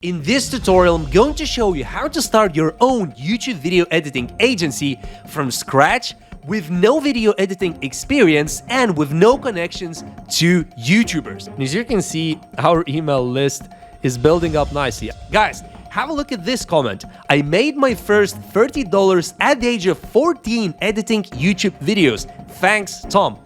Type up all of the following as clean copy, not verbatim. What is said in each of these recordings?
In this tutorial, I'm going to show you how to start your own YouTube video editing agency from scratch with no video editing experience and with no connections to YouTubers. And as you can see, our email list is building up nicely. Guys, have a look at this comment. I made my first $30 at the age of 14 editing YouTube videos. Thanks, Tom.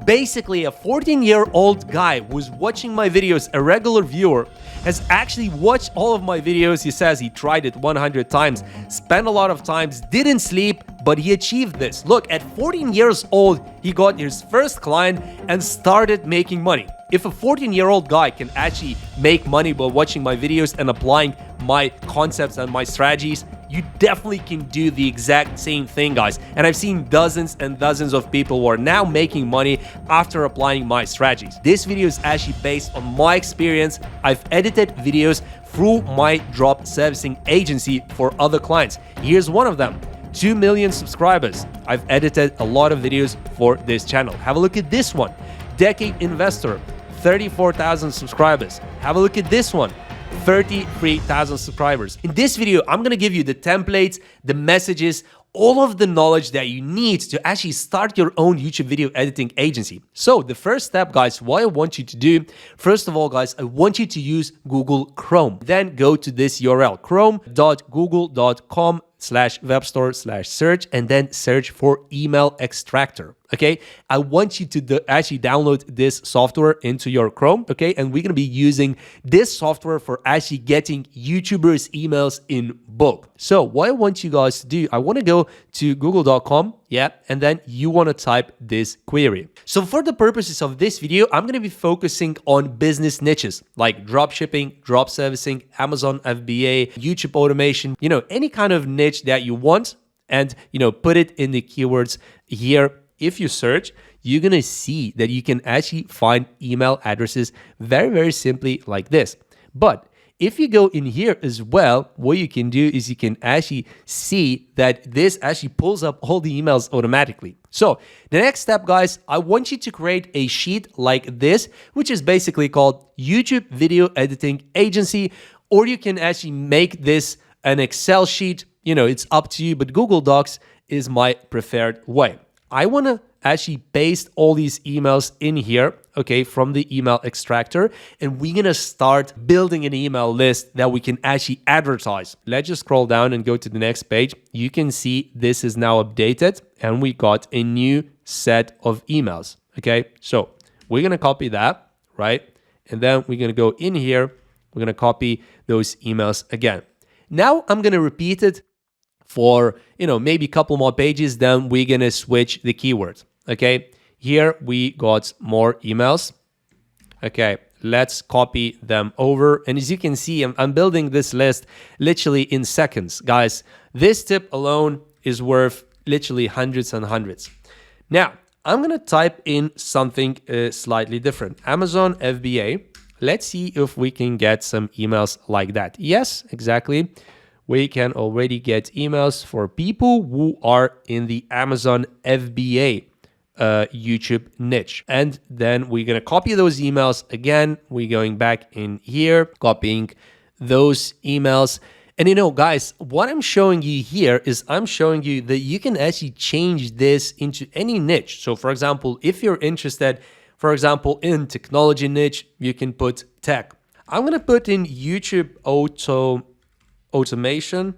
Basically, a 14-year-old guy who's watching my videos, a regular viewer, has actually watched all of my videos. He says he tried it 100 times, spent a lot of times, didn't sleep, but he achieved this. Look, at 14 years old, he got his first client and started making money. If a 14-year-old guy can actually make money by watching my videos and applying my concepts and my strategies, you definitely can do the exact same thing, guys. And I've seen dozens and dozens of people who are now making money after applying my strategies. This video is actually based on my experience. I've edited videos through my drop servicing agency for other clients. Here's one of them. 2 million subscribers. I've edited a lot of videos for this channel. Have a look at this one. Decade Investor, 34,000 subscribers. Have a look at this one. 33,000 subscribers. In this video, I'm gonna give you the templates, the messages, all of the knowledge that you need to actually start your own YouTube video editing agency. So the first step, guys, what I want you to do, first of all, guys, I want you to use Google Chrome. Then go to this URL, chrome.google.com/webstore/search, and then search for email extractor. Okay, I want you to actually download this software into your Chrome. Okay, and we're gonna be using this software for actually getting YouTubers' emails in bulk. So what I want you guys to do, I want to go to google.com, yeah, and then you want to type this query. So for the purposes of this video, I'm going to be focusing on business niches like drop shipping, drop servicing, Amazon FBA, YouTube automation, any kind of niche that you want, and put it in the keywords here. If you search, you're going to see that you can actually find email addresses very, very simply like this. But if you go in here as well, what you can do is you can actually see that this actually pulls up all the emails automatically. So the next step, guys, I want you to create a sheet like this, which is basically called YouTube Video Editing Agency, or you can actually make this an Excel sheet. It's up to you, but Google Docs is my preferred way. I want to actually paste all these emails in here, okay, from the email extractor, and we're going to start building an email list that we can actually advertise. Let's just scroll down and go to the next page. You can see this is now updated and we got a new set of emails, okay? So we're going to copy that, right? And then we're going to go in here. We're going to copy those emails again. Now I'm going to repeat it for, maybe a couple more pages, then we're going to switch the keywords. Okay, here we got more emails. Okay, let's copy them over. And as you can see, I'm building this list literally in seconds. Guys, this tip alone is worth literally hundreds and hundreds. Now, I'm going to type in something slightly different. Amazon FBA. Let's see if we can get some emails like that. Yes, exactly. We can already get emails for people who are in the Amazon FBA YouTube niche. And then we're going to copy those emails. Again, we're going back in here, copying those emails. And guys, what I'm showing you here is I'm showing you that you can actually change this into any niche. So for example, if you're interested, for example, in technology niche, you can put tech. I'm going to put in YouTube automation.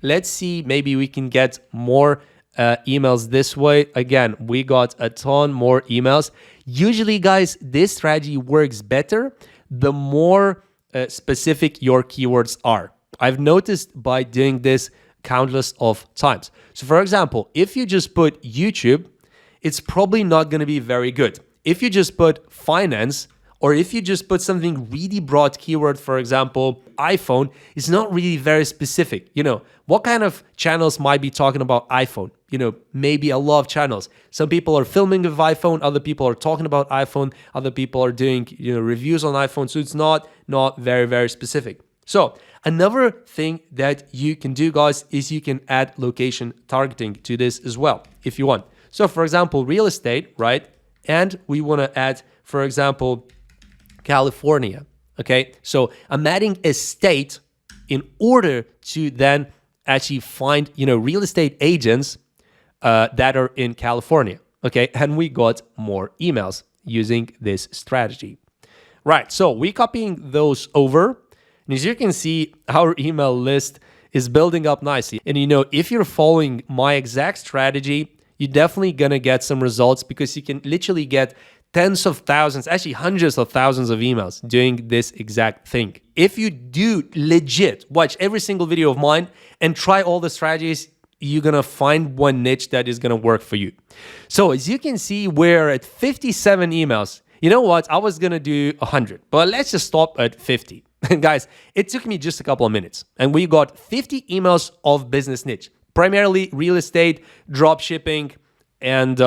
Let's see, maybe we can get more emails this way. Again, we got a ton more emails. Usually, guys, this strategy works better the more specific your keywords are. I've noticed by doing this countless of times. So for example, if you just put YouTube, it's probably not going to be very good. If you just put finance, or if you just put something really broad keyword, for example, iPhone, it's not really very specific. What kind of channels might be talking about iPhone? Maybe a lot of channels. Some people are filming with iPhone, other people are talking about iPhone, other people are doing, reviews on iPhone. So it's not very, very specific. So another thing that you can do, guys, is you can add location targeting to this as well, if you want. So for example, real estate, right? And we want to add, for example, California. Okay, so I'm adding a state in order to then actually find, real estate agents that are in California. Okay, and we got more emails using this strategy. Right, so we're copying those over. And as you can see, our email list is building up nicely. And if you're following my exact strategy, you're definitely gonna get some results, because you can literally get tens of thousands, actually hundreds of thousands of emails doing this exact thing. If you do legit watch every single video of mine and try all the strategies, you're gonna find one niche that is gonna work for you. So as you can see, we're at 57 emails. You know what? I was gonna do 100, but let's just stop at 50. Guys, it took me just a couple of minutes, and we got 50 emails of business niche, primarily real estate, drop shipping, and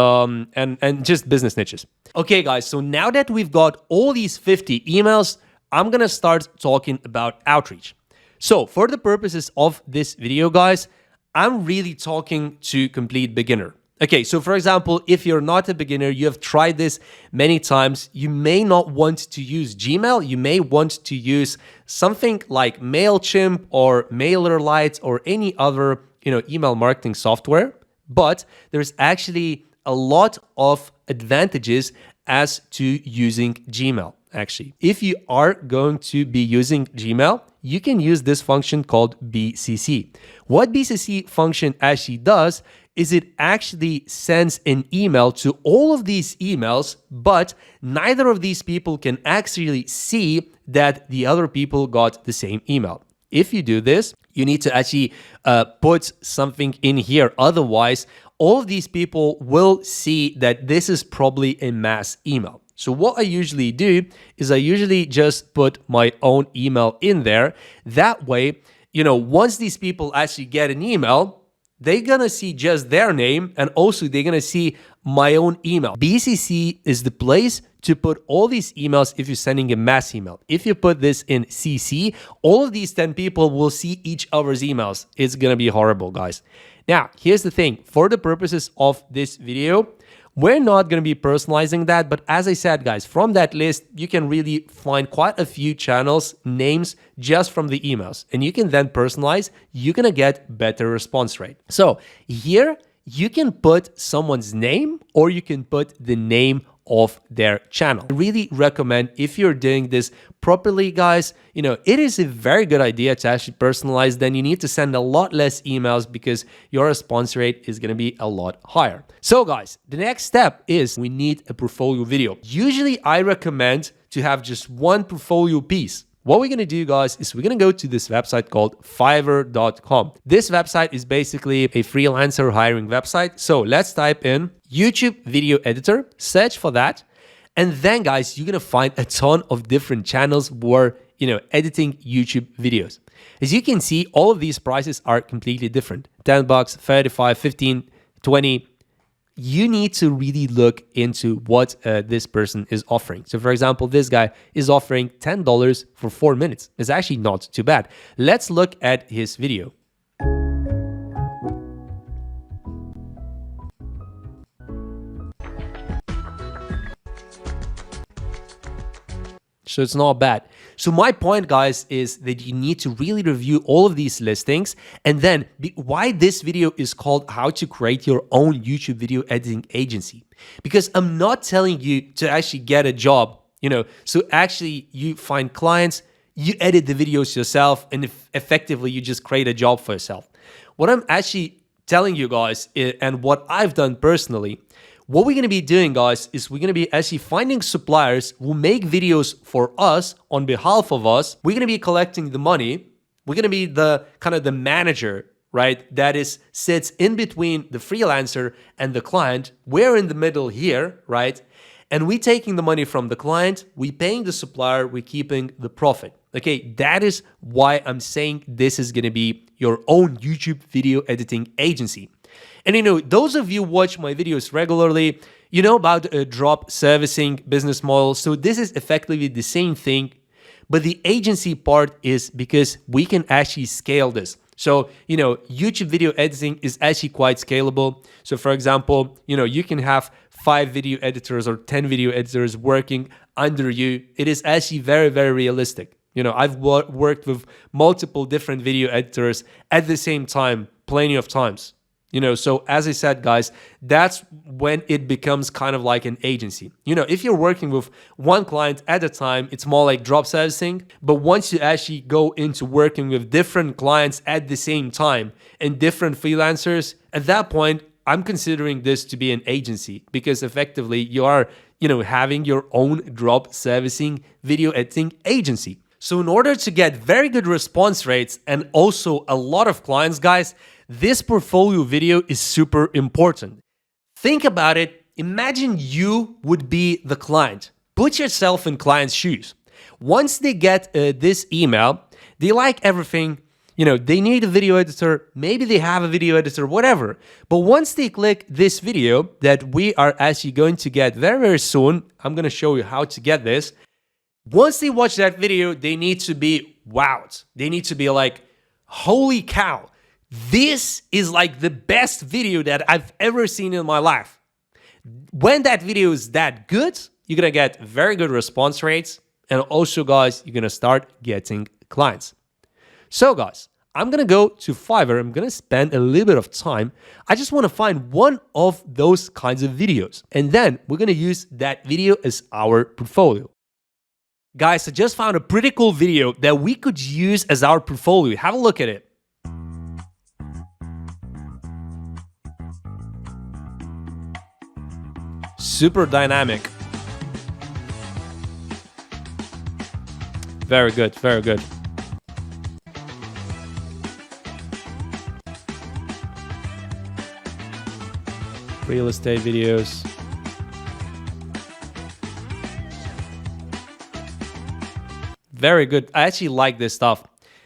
just business niches. Okay, guys, so now that we've got all these 50 emails, I'm gonna start talking about outreach. So for the purposes of this video, guys, I'm really talking to complete beginner. Okay, so for example, if you're not a beginner, you have tried this many times, you may not want to use Gmail, you may want to use something like MailChimp or MailerLite or any other, email marketing software, but there's actually a lot of advantages as to using Gmail. Actually, if you are going to be using Gmail, you can use this function called BCC. What BCC function actually does is it actually sends an email to all of these emails, but neither of these people can actually see that the other people got the same email. If you do this, you need to actually put something in here. Otherwise, all of these people will see that this is probably a mass email. So what I usually do is I usually just put my own email in there. That way, once these people actually get an email, they're gonna see just their name, and also they're gonna see my own email. BCC is the place to put all these emails if you're sending a mass email. If you put this in CC, all of these 10 people will see each other's emails. It's gonna be horrible, guys. Now, here's the thing. For the purposes of this video, we're not going to be personalizing that, but as I said, guys, from that list, you can really find quite a few channels, names, just from the emails. And you can then personalize, you're going to get better response rate. So here, you can put someone's name, or you can put the name of their channel. I really recommend, if you're doing this properly, guys, it is a very good idea to actually personalize. Then you need to send a lot less emails because your response rate is going to be a lot higher. So guys, the next step is we need a portfolio video. Usually I recommend to have just one portfolio piece. What we're going to do, guys, is we're going to go to this website called Fiverr.com. This website is basically a freelancer hiring website. So let's type in YouTube video editor, search for that. And then, guys, you're going to find a ton of different channels who are, editing YouTube videos. As you can see, all of these prices are completely different. $10, 35, 15, 20. You need to really look into what this person is offering. So for example, this guy is offering $10 for 4 minutes. It's actually not too bad. Let's look at his video. So it's not bad. So my point, guys, is that you need to really review all of these listings. And then why this video is called How to Create Your Own YouTube Video Editing Agency. Because I'm not telling you to actually get a job, so actually you find clients, you edit the videos yourself, and effectively you just create a job for yourself. What I'm actually telling you guys, and what I've done personally, what we're going to be doing, guys, is we're going to be actually finding suppliers who make videos for us on behalf of us. We're going to be collecting the money. We're going to be the kind of the manager, right? That sits in between the freelancer and the client. We're in the middle here, right? And we're taking the money from the client. We're paying the supplier. We're keeping the profit. Okay, that is why I'm saying this is going to be your own YouTube video editing agency. And those of you who watch my videos regularly, you know about a drop servicing business model. So this is effectively the same thing, but the agency part is because we can actually scale this. So, YouTube video editing is actually quite scalable. So for example, you can have 5 video editors or 10 video editors working under you. It is actually very, very realistic. I've worked with multiple different video editors at the same time, plenty of times. So as I said, guys, that's when it becomes kind of like an agency. If you're working with one client at a time, it's more like drop servicing. But once you actually go into working with different clients at the same time and different freelancers, at that point, I'm considering this to be an agency, because effectively you are, having your own drop servicing video editing agency. So in order to get very good response rates and also a lot of clients, guys, this portfolio video is super important. Think about it. Imagine you would be the client. Put yourself in client's shoes. Once they get this email, they like everything. They need a video editor. Maybe they have a video editor, whatever. But once they click this video that we are actually going to get very, very soon, I'm going to show you how to get this. Once they watch that video, they need to be wowed. They need to be like, holy cow, this is like the best video that I've ever seen in my life. When that video is that good, you're going to get very good response rates. And also, guys, you're going to start getting clients. So, guys, I'm going to go to Fiverr. I'm going to spend a little bit of time. I just want to find one of those kinds of videos. And then we're going to use that video as our portfolio. Guys, I just found a pretty cool video that we could use as our portfolio. Have a look at it. Super dynamic. Very good, very good. Real estate videos. Very good. I actually like this stuff.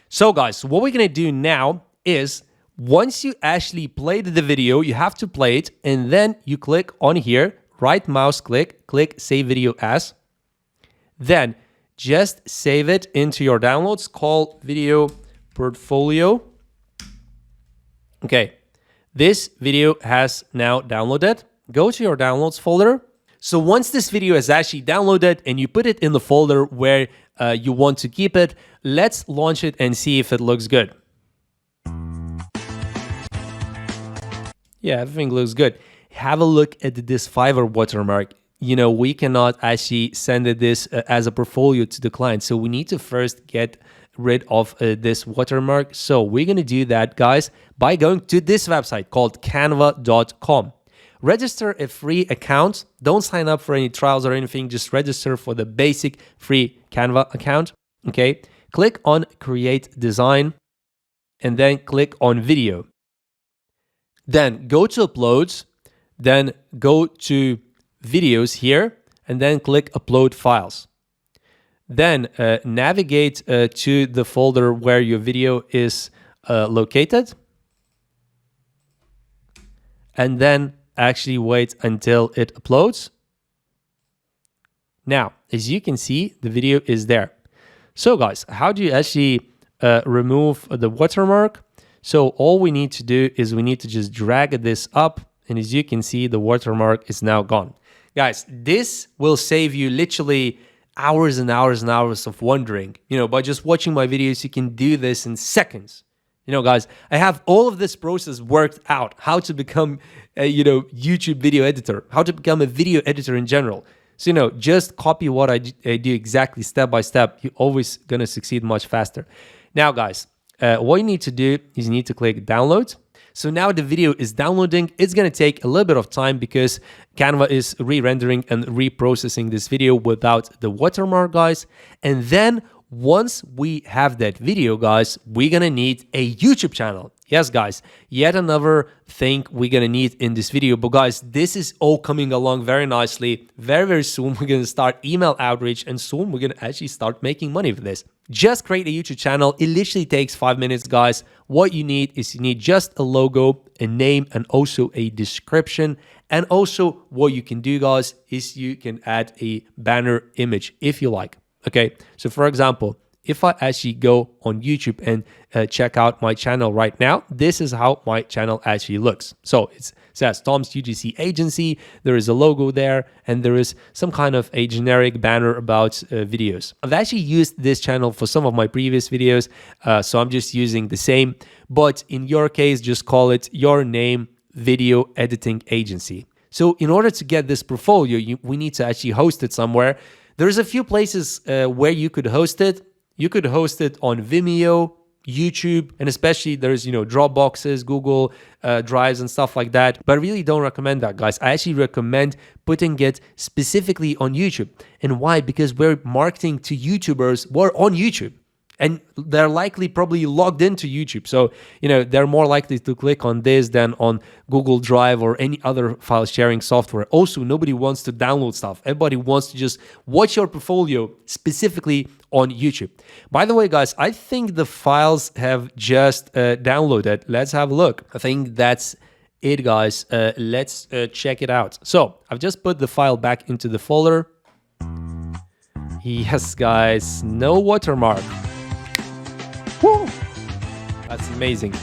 So guys, what we're going to do now is once you actually played the video, you have to play it and then you click on here, right mouse click save video as. Then just save it into your downloads, call video portfolio. Okay, this video has now downloaded. Go to your downloads folder. So once this video is actually downloaded and you put it in the folder where you want to keep it, let's launch it and see if it looks good. Yeah, everything looks good. Have a look at this Fiverr watermark. We cannot actually send this as a portfolio to the client. So we need to first get rid of this watermark. So we're going to do that, guys, by going to this website called canva.com. Register a free account. Don't sign up for any trials or anything. Just register for the basic free Canva account. Okay. Click on Create Design and then click on Video. Then go to Uploads. Then go to Videos here and then click Upload Files. Then navigate to the folder where your video is located. And then actually wait until it uploads. Now, as you can see, the video is there. So guys, how do you actually remove the watermark? So all we need to do is we need to just drag this up. And as you can see, the watermark is now gone. Guys, this will save you literally hours and hours and hours of wondering. By just watching my videos, you can do this in seconds. Guys, I have all of this process worked out, how to become a, YouTube video editor, how to become a video editor in general. So, just copy what I do exactly step by step. You're always going to succeed much faster. Now, guys, what you need to do is you need to click download. So now the video is downloading. It's going to take a little bit of time because Canva is re-rendering and reprocessing this video without the watermark, guys. And then once we have that video, guys, we're going to need a YouTube channel. Yes, guys, yet another thing we're going to need in this video. But guys, this is all coming along very nicely. Very, very soon, we're going to start email outreach and soon we're going to actually start making money with this. Just create a YouTube channel. It literally takes 5 minutes, guys. What you need is you need just a logo, a name, and also a description. And also what you can do, guys, is you can add a banner image if you like. Okay, so for example, if I actually go on YouTube and check out my channel right now, this is how my channel actually looks. So it says Tom's UGC Agency, there is a logo there, and there is some kind of a generic banner about videos. I've actually used this channel for some of my previous videos, so I'm just using the same, but in your case, just call it Your Name Video Editing Agency. So in order to get this portfolio, we need to actually host it somewhere. There's a few places where you could host it. You could host it on Vimeo, YouTube, and especially there's, Dropboxes, Google Drives and stuff like that. But I really don't recommend that, guys. I actually recommend putting it specifically on YouTube. And why? Because we're marketing to YouTubers who are on YouTube. And they're likely probably logged into YouTube. So, they're more likely to click on this than on Google Drive or any other file sharing software. Also, nobody wants to download stuff. Everybody wants to just watch your portfolio specifically on YouTube. By the way, guys, I think the files have just downloaded. Let's have a look. I think that's it, guys. Let's check it out. So I've just put the file back into the folder. Yes, guys, no watermark. Woo! That's amazing.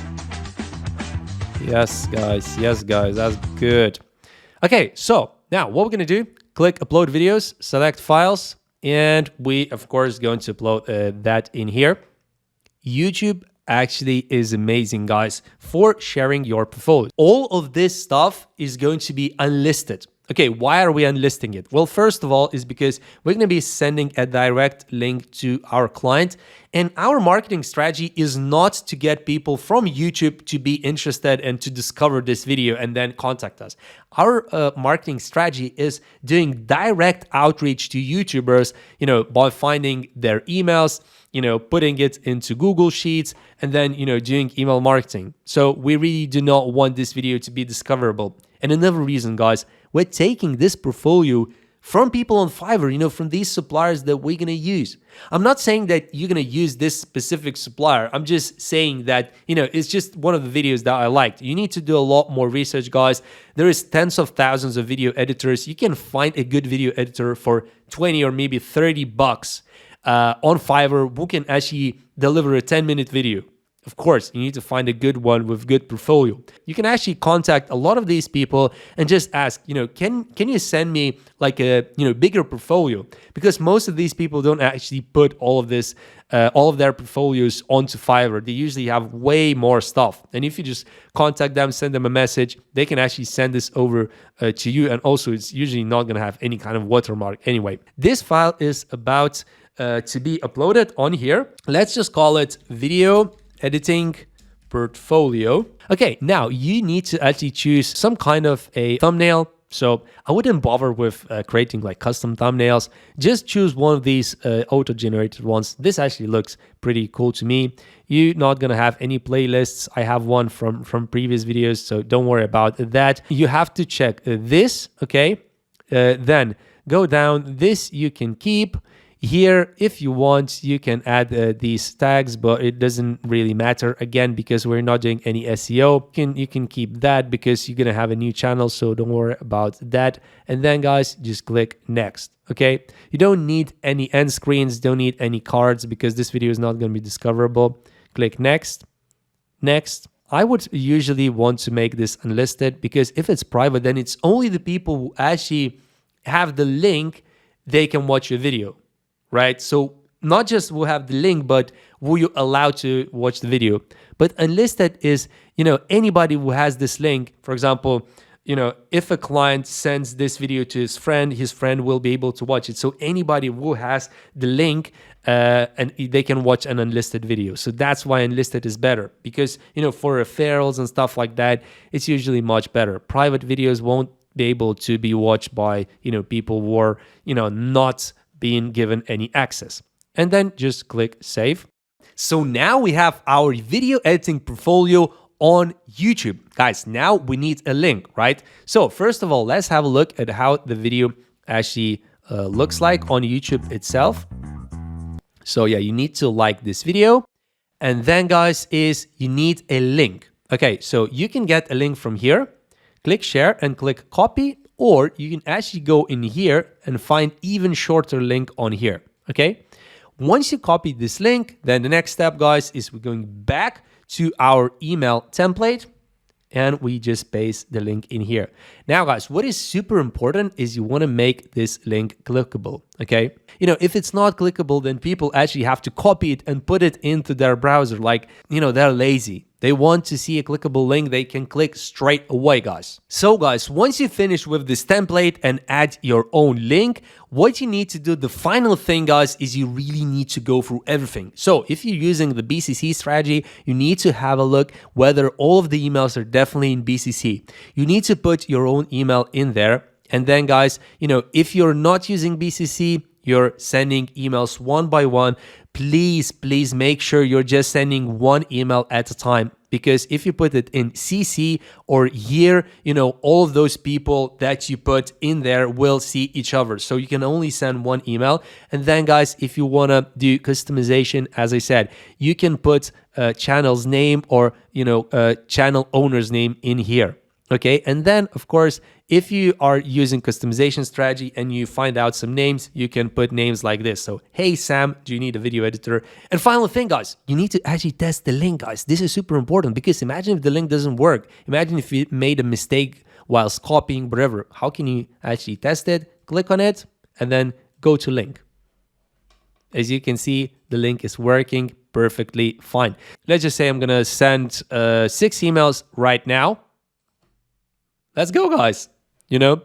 Yes, guys, that's good. Okay, so now what we're gonna do, click upload videos, select files, and we, of course, going to upload that in here. YouTube actually is amazing, guys, for sharing your portfolio. All of this stuff is going to be unlisted. Okay, why are we unlisting it? Well, first of all, is because we're going to be sending a direct link to our client, and our marketing strategy is not to get people from YouTube to be interested and to discover this video and then contact us. Our marketing strategy is doing direct outreach to YouTubers, by finding their emails, putting it into Google Sheets, and then, doing email marketing. So we really do not want this video to be discoverable. And another reason, guys, we're taking this portfolio from people on Fiverr, from these suppliers that we're going to use. I'm not saying that you're going to use this specific supplier. I'm just saying that, it's just one of the videos that I liked. You need to do a lot more research, guys. There is tens of thousands of video editors. You can find a good video editor for 20 or maybe 30 bucks on Fiverr who can actually deliver a 10-minute video. Of course, you need to find a good one with good portfolio. You can actually contact a lot of these people and just ask, can you send me like a bigger portfolio? Because most of these people don't actually put all of this, all of their portfolios onto Fiverr. They usually have way more stuff. And if you just contact them, send them a message, they can actually send this over to you. And also, it's usually not going to have any kind of watermark anyway. This file is about to be uploaded on here. Let's just call it video editing portfolio. Okay, now you need to actually choose some kind of a thumbnail. So I wouldn't bother with creating like custom thumbnails. Just choose one of these auto-generated ones. This actually looks pretty cool to me. You're not gonna have any playlists. I have one from previous videos, so don't worry about that. You have to check this, okay? Then go down. This you can keep. Here, if you want, you can add these tags, but it doesn't really matter, again, because we're not doing any SEO. You can keep that because you're going to have a new channel, so don't worry about that. And then, guys, just click next, okay? You don't need any end screens, don't need any cards because this video is not going to be discoverable. Click next, next. I would usually want to make this unlisted because if it's private, then it's only the people who actually have the link, they can watch your video. Right? So not just will have the link, but will you allow to watch the video? But unlisted is, anybody who has this link, for example, if a client sends this video to his friend will be able to watch it. So anybody who has the link and they can watch an unlisted video. So that's why unlisted is better because, for referrals and stuff like that, it's usually much better. Private videos won't be able to be watched by, people who are, not being given any access. And then just click save. So now we have our video editing portfolio on YouTube. Guys, now we need a link, right? So first of all, let's have a look at how the video actually looks like on YouTube itself. So yeah, you need to like this video. And then, guys, you need a link. Okay, so you can get a link from here. Click share and click copy. Or you can actually go in here and find even shorter link on here, okay? Once you copy this link, then the next step, guys, is we're going back to our email template and we just paste the link in here. Now, guys, what is super important is you want to make this link clickable, okay? You know, if it's not clickable, then people actually have to copy it and put it into their browser. Like, you know, they're lazy. They want to see a clickable link they can click straight away, guys. So, guys, once you finish with this template and add your own link, what you need to do, the final thing, guys, is you really need to go through everything. So if you're using the BCC strategy, you need to have a look whether all of the emails are definitely in BCC. You need to put your own email in there. And then, guys, you know, if you're not using BCC, you're sending emails one by one, please make sure you're just sending one email at a time. Because if you put it in CC or here, you know, all of those people that you put in there will see each other. So you can only send one email. And then, guys, if you want to do customization, as I said, you can put channel's name or, you know, channel owner's name in here. Okay, and then of course, if you are using customization strategy and you find out some names, you can put names like this. So, hey Sam, do you need a video editor? And final thing, guys, you need to actually test the link, guys. This is super important because imagine if the link doesn't work. Imagine if you made a mistake whilst copying, whatever. How can you actually test it? Click on it and then go to link. As you can see, the link is working perfectly fine. Let's just say I'm gonna send 6 emails right now. Let's go, guys. You know,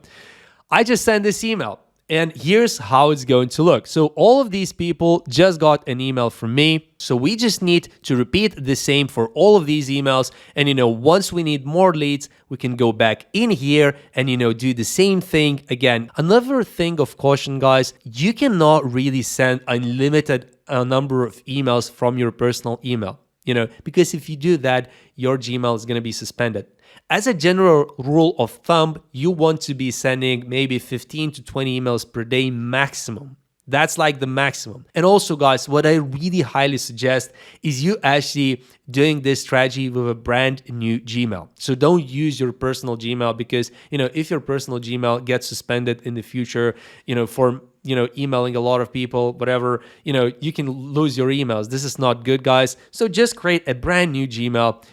I just sent this email and here's how it's going to look. So all of these people just got an email from me. So we just need to repeat the same for all of these emails. And, you know, once we need more leads, we can go back in here and, you know, do the same thing again. Another thing of caution, guys, you cannot really send unlimited number of emails from your personal email, you know, because if you do that, your Gmail is going to be suspended. As a general rule of thumb, you want to be sending maybe 15 to 20 emails per day maximum. That's like the maximum. And also, guys, what I really highly suggest is you actually doing this strategy with a brand new Gmail. So don't use your personal Gmail because, you know, if your personal Gmail gets suspended in the future, you know, for, you know, emailing a lot of people, whatever, you know, you can lose your emails. This is not good, guys. So just create a brand new Gmail.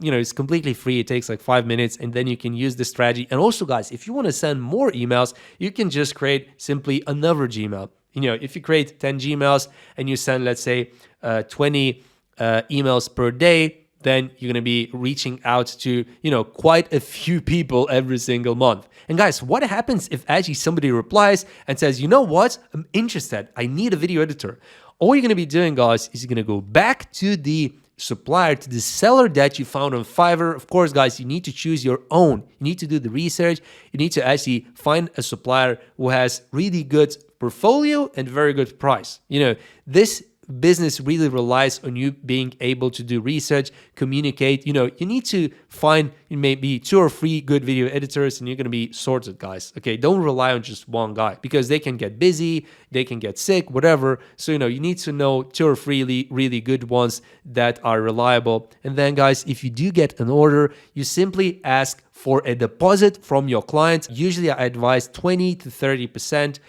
You know, it's completely free. It takes like 5 minutes and then you can use this strategy. And also, guys, if you want to send more emails, you can just create simply another Gmail. You know, if you create 10 Gmails and you send, let's say, 20 emails per day, then you're going to be reaching out to, you know, quite a few people every single month. And guys, what happens if actually somebody replies and says, you know what, I'm interested, I need a video editor. All you're going to be doing, guys, is you're going to go back to the supplier, to the seller that you found on Fiverr. Of course, guys, you need to choose your own. You need to do the research. You need to actually find a supplier who has really good portfolio and very good price. You know, this business really relies on you being able to do research, communicate. You know, you need to find maybe 2 or 3 good video editors and you're going to be sorted, guys. Okay, don't rely on just one guy because they can get busy, they can get sick, whatever. So, you know, you need to know 2 or 3 really good ones that are reliable. And then, guys, if you do get an order, you simply ask for a deposit from your client. Usually I advise 20 to 30%.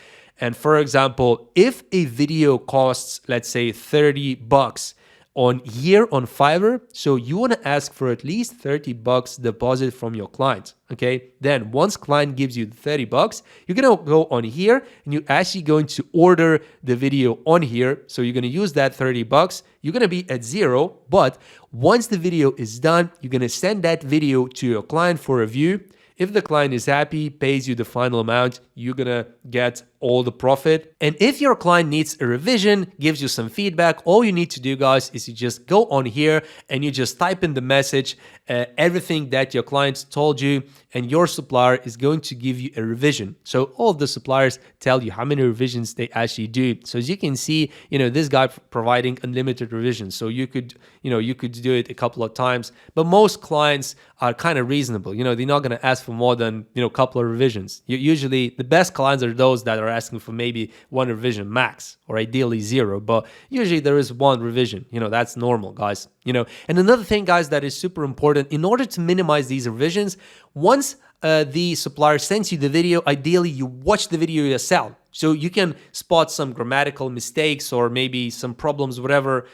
And for example, if a video costs, let's say $30 on here on Fiverr, so you want to ask for at least $30 deposit from your client. Okay, then once client gives you the $30, you're gonna go on here and you're actually going to order the video on here. So you're gonna use that $30. You're gonna be at 0, but once the video is done, you're gonna send that video to your client for review. If the client is happy, pays you the final amount, you're gonna get all the profit. And if your client needs a revision, gives you some feedback, all you need to do, guys, is you just go on here and you just type in the message, everything that your client told you, and your supplier is going to give you a revision. So all of the suppliers tell you how many revisions they actually do. So as you can see, you know, this guy providing unlimited revisions. So you could, you know, you could do it a couple of times, but most clients are kind of reasonable. You know, they're not going to ask for more than, you know, a couple of revisions. Usually the best clients are those that are asking for maybe 1 revision max, or ideally 0, but usually there is 1 revision. You know, that's normal, guys. You know, and another thing, guys, that is super important, in order to minimize these revisions, once the supplier sends you the video, ideally you watch the video yourself. So you can spot some grammatical mistakes or maybe some problems, whatever,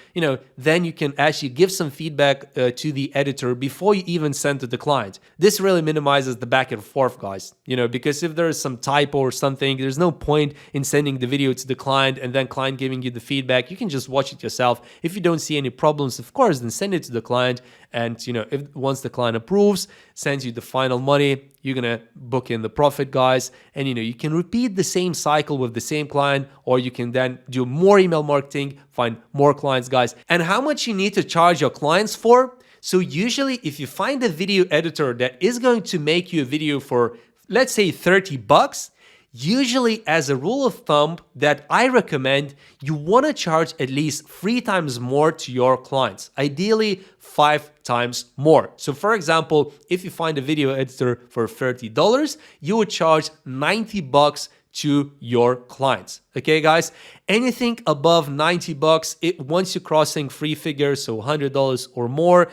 then you can actually give some feedback to the editor before you even send to the client. This really minimizes the back and forth, guys, because if there is some typo or something, there's no point in sending the video to the client and then client giving you the feedback. You can just watch it yourself. If you don't see any problems, of course, then send it to the client. And, if once the client approves, sends you the final money, you're going to book in the profit, guys. And, you can repeat the same cycle with the same client, or you can then do more email marketing, find more clients, guys. And how much you need to charge your clients for? So usually if you find a video editor that is going to make you a video for, let's say, $30, usually, as a rule of thumb that I recommend, you want to charge at least 3 times more to your clients, ideally 5 times more. So for example, if you find a video editor for $30, you would charge $90 to your clients. Okay, guys, anything above $90, once you're crossing 3 figures, so $100 or more,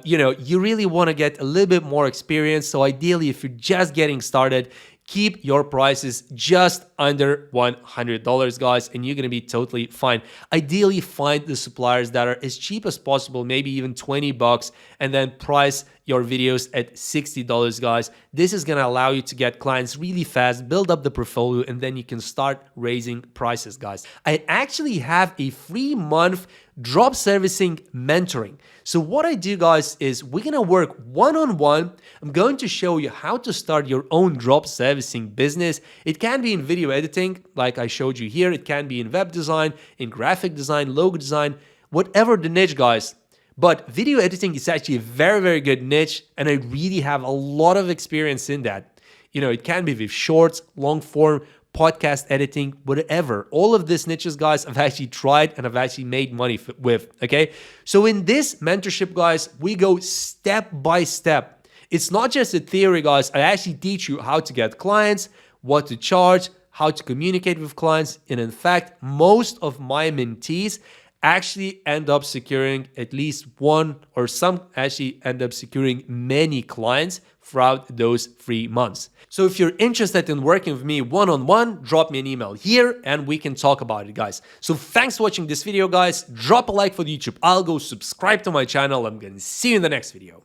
you really want to get a little bit more experience. So ideally, if you're just getting started, keep your prices just under $100, guys, and you're going to be totally fine. Ideally, find the suppliers that are as cheap as possible, maybe even $20, and then price your videos at $60, guys. This is going to allow you to get clients really fast, build up the portfolio, and then you can start raising prices, guys. I actually have a 3-month drop servicing mentoring. So what I do, guys, is we're going to work one-on-one. I'm going to show you how to start your own drop servicing business. It can be in video editing, like I showed you here. It can be in web design, in graphic design, logo design, whatever the niche, guys. But video editing is actually a very, very good niche, and I really have a lot of experience in that. It can be with shorts, long form, podcast editing, whatever. All of these niches, guys, I've actually tried and I've actually made money with, okay? So in this mentorship, guys, we go step by step. It's not just a theory, guys. I actually teach you how to get clients, what to charge, how to communicate with clients. And in fact, most of my mentees actually end up securing at least one, or some actually end up securing many clients throughout those 3 months. So if you're interested in working with me one-on-one, drop me an email here and we can talk about it, guys. So thanks for watching this video, guys. Drop a like for the YouTube algo, subscribe to my channel. I'm gonna see you in the next video.